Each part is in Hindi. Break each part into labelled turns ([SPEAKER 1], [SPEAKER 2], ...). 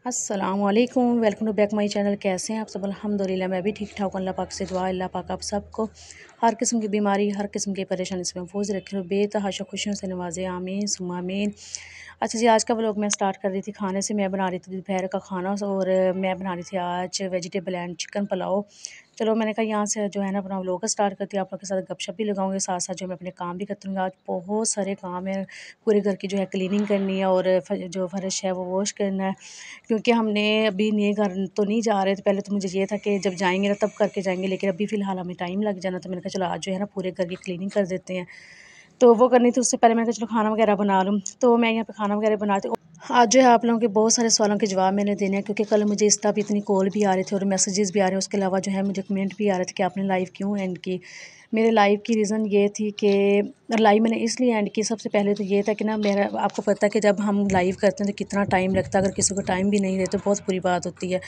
[SPEAKER 1] अस्सलामुअलैकुम, welcome to back my channel. कैसे हैं आप सब? अल्हम्दुलिल्लाह मैं भी ठीक ठाक हूँ। अल्लाह पाक से दुआ, अल्लाह पाक आप सबको हर किस्म की बीमारी, हर किस्म की परेशानी से महफूज रखे और बेतहाशा खुशियों से नवाजे। आमीन सुम्मा आमीन। अच्छा जी, आज का व्लॉग मैं स्टार्ट कर रही थी खाने से। मैं बना रही थी दोपहर का खाना और मैं बना रही थी आज वेजिटेबल एंड चिकन पुलाव। चलो मैंने कहा यहाँ से जो है ना अपना व्लॉग स्टार्ट करती हूँ, आप लोग के साथ गपशप भी लगाऊंगी, साथ साथ जो मैं अपने काम भी करती हूँ। आज बहुत सारे काम है, पूरे घर की जो है क्लीनिंग करनी है और जो फर्श है वो वॉश करना है, क्योंकि हमने अभी नए घर तो नहीं जा रहे थे। पहले तो मुझे ये था कि जब जाएंगे ना तब करके जाएंगे, लेकिन अभी फ़िलहाल हमें टाइम लग जाना, तो मैंने कहा चलो आज जो है ना पूरे घर की क्लीनिंग कर देते हैं। तो वो करनी थी, उससे पहले मैंने कहा चलो खाना वगैरह बना लूँ। तो मैं यहाँ पे खाना वगैरह बनाती हूँ। आज जो है आप लोगों के बहुत सारे सवालों के जवाब मैंने देने हैं, क्योंकि कल मुझे इंस्टा पे इतनी कॉल भी आ रहे थे और मैसेजेस भी आ रहे हैं। उसके अलावा जो है मुझे कमेंट भी आ रहे थे कि आपने लाइव क्यों एंड की। मेरे लाइव की रीज़न ये थी कि लाइव मैंने इसलिए एंड की, सबसे पहले तो ये था कि ना मेरा आपको पता है कि जब हम लाइव करते हैं तो कितना टाइम लगता है, अगर किसी को टाइम भी नहीं देते तो बहुत बुरी बात होती है।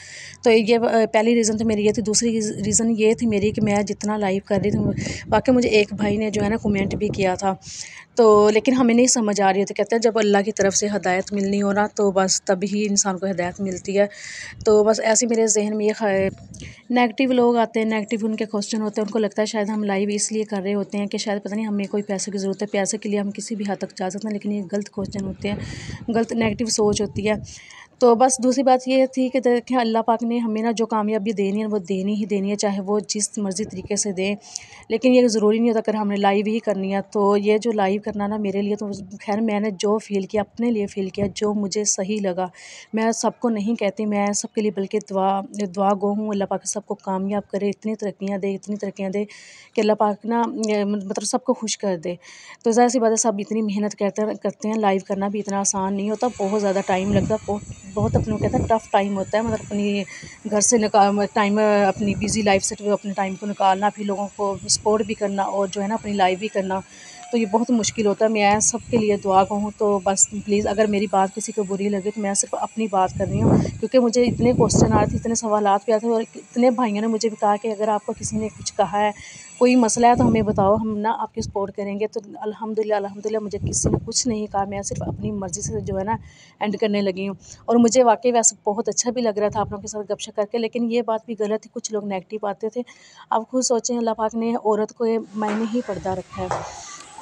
[SPEAKER 1] तो ये पहली रीज़न तो मेरी ये थी। दूसरी रीज़न ये थी मेरी कि मैं जितना लाइव कर रही थी, वाकई मुझे एक भाई ने जो है ना कमेंट भी किया था, तो लेकिन हमें नहीं समझ आ रही थी। कहते हैं जब अल्लाह की तरफ से हदायत मिलनी हो ना तो बस तभी इंसान को हदायत मिलती है। तो बस ऐसे मेरे जहन में ये नेगेटिव लोग आते हैं, नेगेटिव उनके क्वेश्चन होते हैं। उनको लगता है शायद हम लाइव इसलिए कर रहे होते हैं कि शायद पता नहीं हमें कोई पैसे की ज़रूरत है, पैसे के लिए हम किसी भी हद तक जा सकते हैं, लेकिन ये गलत क्वेश्चन होते हैं, गलत नेगेटिव सोच होती है। तो बस दूसरी बात ये थी कि देखें अल्लाह पाक ने हमें ना जो कामयाबी देनी है वो देनी ही देनी है, चाहे वो जिस मर्ज़ी तरीके से दें। लेकिन ये ज़रूरी नहीं होता अगर हमने लाइव ही करनी है। तो ये जो लाइव करना ना मेरे लिए तो खैर मैंने जो फ़ील किया अपने लिए फ़ील किया, जो मुझे सही लगा। मैं सबको नहीं कहती, मैं सबके लिए बल्कि दुआ गो हूँ। अल्लाह पाक सबको कामयाब करे, इतनी तरक्कियाँ दे कि अल्लाह पाक ना मतलब सबको खुश कर दे। तो ज़ाहिर-सी बात है सब इतनी मेहनत करते हैं, लाइव करना भी इतना आसान नहीं होता, बहुत ज़्यादा टाइम लगता है, बहुत अपने कहते हैं टफ़ टाइम होता है। मतलब अपनी घर से टाइम अपनी बिज़ी लाइफ से अपने टाइम को निकालना, फिर लोगों को सपोर्ट भी करना और जो है ना अपनी लाइव भी करना, तो ये बहुत मुश्किल होता है। मैं सबके लिए दुआ गो हूँ। तो बस प्लीज़ अगर मेरी बात किसी को बुरी लगे तो मैं सिर्फ अपनी बात कर रही हूँ, क्योंकि मुझे इतने क्वेश्चन आ रहे थे, इतने सवालात भी आते थे और इतने भाइयों ने मुझे भी कहा कि अगर आपको किसी ने कुछ कहा है, कोई मसला है तो हमें बताओ, हम ना आपकी सपोर्ट करेंगे। तो अल्हम्दुलिल्लाह मुझे किसी ने कुछ नहीं कहा, मैं सिर्फ अपनी मर्ज़ी से जो है ना एंड करने लगी हूँ। और मुझे वाक़ई वैसे बहुत अच्छा भी लग रहा था आप लोगों के साथ गपशप करके, लेकिन ये बात भी गलत थी, कुछ लोग नेगेटिव आते थे। आप खुद सोचें, अल्लाह पाक ने औरत को ये मायने ही पर्दा रखा है।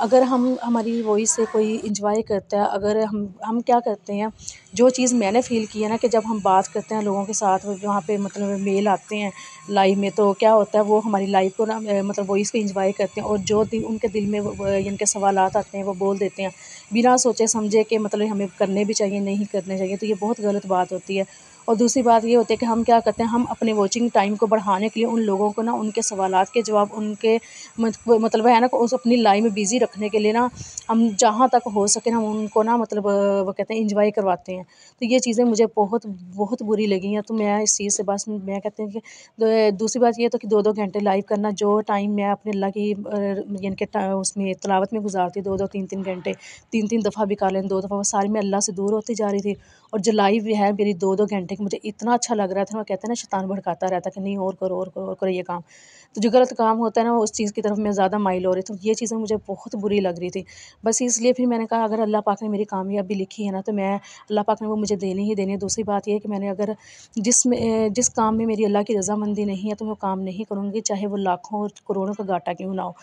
[SPEAKER 1] अगर हम हमारी वॉइस से कोई एंजॉय करता है, अगर हम क्या करते हैं, जो चीज़ मैंने फ़ील की है ना कि जब हम बात करते हैं लोगों के साथ, वहाँ पे मतलब मेल आते हैं लाइव में, तो क्या होता है वो हमारी लाइव को ना मतलब वॉइस को एंजॉय करते हैं और जो उनके दिल में इनके सवालात आते हैं वो बोल देते हैं, बिना सोचे समझे कि मतलब हमें करने भी चाहिए, नहीं करने चाहिए। तो ये बहुत गलत बात होती है। और दूसरी बात ये होती है कि हम क्या करते हैं, हम अपने वॉचिंग टाइम को बढ़ाने के लिए उन लोगों को ना उनके सवालात के जवाब, उनके मतलब है ना उस अपनी लाइफ में बिज़ी रखने के लिए ना हम जहाँ तक हो सके ना हम उनको ना मतलब वो कहते हैं एंजॉय करवाते हैं। तो ये चीज़ें मुझे बहुत बहुत बुरी लगी हैं। तो मैं इस चीज़ से बस मैं कहती हूँ कि दूसरी बात ये तो कि 2-2 घंटे लाइव करना, जो टाइम मैं अपने अल्लाह की यानी कि उसमें तिलावत में गुजारती 2-2 3-3 घंटे, 3-3 दफ़ा भी कर लें, 2 दफ़ा, वो सारी मैं अल्लाह से दूर होती जा रही थी। और जो लाइव है मेरी 2-2 घंटे की, मुझे इतना अच्छा लग रहा था ना, कहते हैं ना शैतान भड़काता रहता कि नहीं और करो और करो और करो ये काम। तो जो गलत काम होता है ना उस चीज़ की तरफ मैं ज़्यादा माइल हो रही थी। ये चीज़ें मुझे बहुत बुरी लग रही थी। बस इसलिए फिर मैंने कहा अगर अल्लाह पाक ने मेरी कामयाबी लिखी है ना तो मैं अल्लाह पाक ने वो मुझे देनी ही देनी है। दूसरी बात ये है कि मैंने अगर जिस काम में मेरी अल्लाह की रज़ामंदी नहीं है तो मैं वो काम नहीं करूँगी, चाहे वो लाखों और करोड़ों का घाटा क्यों ना हो।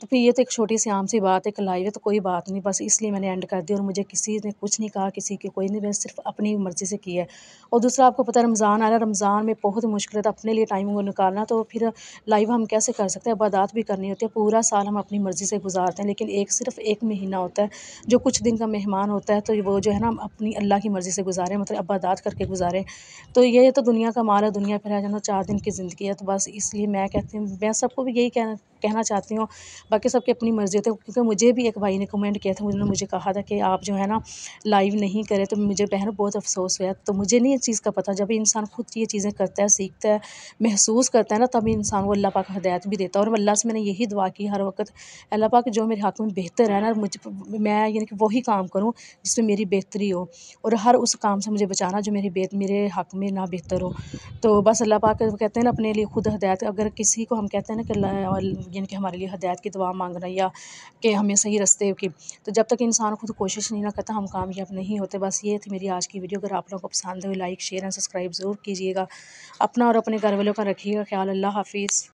[SPEAKER 1] तो फिर ये तो एक छोटी सी आम सी बात है कि लाइव है तो कोई बात नहीं, बस इसलिए मैंने एंड कर दिया और मुझे किसी ने कुछ नहीं कहा, किसी की कोई नहीं, मैंने सिर्फ अपनी मर्ज़ी से की है। और दूसरा आपको पता है रमज़ान आ रहा है, रमज़ान में बहुत मुश्किल है अपने लिए टाइम वो निकालना, तो फिर लाइव हम कैसे कर सकते हैं? इबादत भी करनी होती है, पूरा साल हम अपनी मर्ज़ी से गुज़ारते हैं, लेकिन एक सिर्फ़ 1 महीना होता है जो कुछ दिन का मेहमान होता है, तो वो जो है ना हम अपनी अल्लाह की मर्ज़ी से गुज़ारें, मतलब इबादत करके गुज़ारें। तो ये तो दुनिया का माल है, दुनिया पे रह जाना 4 दिन की ज़िंदगी है, तो बस इसलिए मैं कहती हूँ, मैं सबको भी यही कहना कहना चाहती हूँ। बाकी सबकी अपनी मर्ज़ी होती है, क्योंकि मुझे भी एक भाई ने कमेंट किया था, उन्होंने मुझे कहा था कि आप जो है ना लाइव नहीं करें, तो मुझे बहन बहुत अफ़सोस हुआ। तो मुझे नहीं इस चीज़ का पता, जब इंसान खुद ये चीज़ें करता है, सीखता है, महसूस करता है ना, तभी इंसान को अल्लाह पाक हिदायत भी देता है। और अल्लाह से मैंने यही दुआ की हर वक़्त, अल्लाह पाक जो मेरे हक़ में बेहतर है ना, मैं यानी कि वही काम करूँ जिसमें मेरी बेहतरी हो, और हर उस काम से मुझे बचाना जो मेरे हक़ में ना बेहतर हो। तो बस अल्लाह पाक कहते हैं ना अपने लिए खुद हिदायत, अगर किसी को हम कहते हैं ना कि यानी कि हमारे लिए हिदायत की दुआ मांगना या कि हमें सही रास्ते की। तो जब तक इंसान खुद कोशिश नहीं ना करता हम कामयाब नहीं होते। बस ये थी मेरी आज की वीडियो। अगर आप लोगों को पसंद हो लाइक शेयर एंड सब्सक्राइब ज़रूर कीजिएगा। अपना और अपने घर वालों का रखिएगा ख्याल। अल्लाह हाफिज़।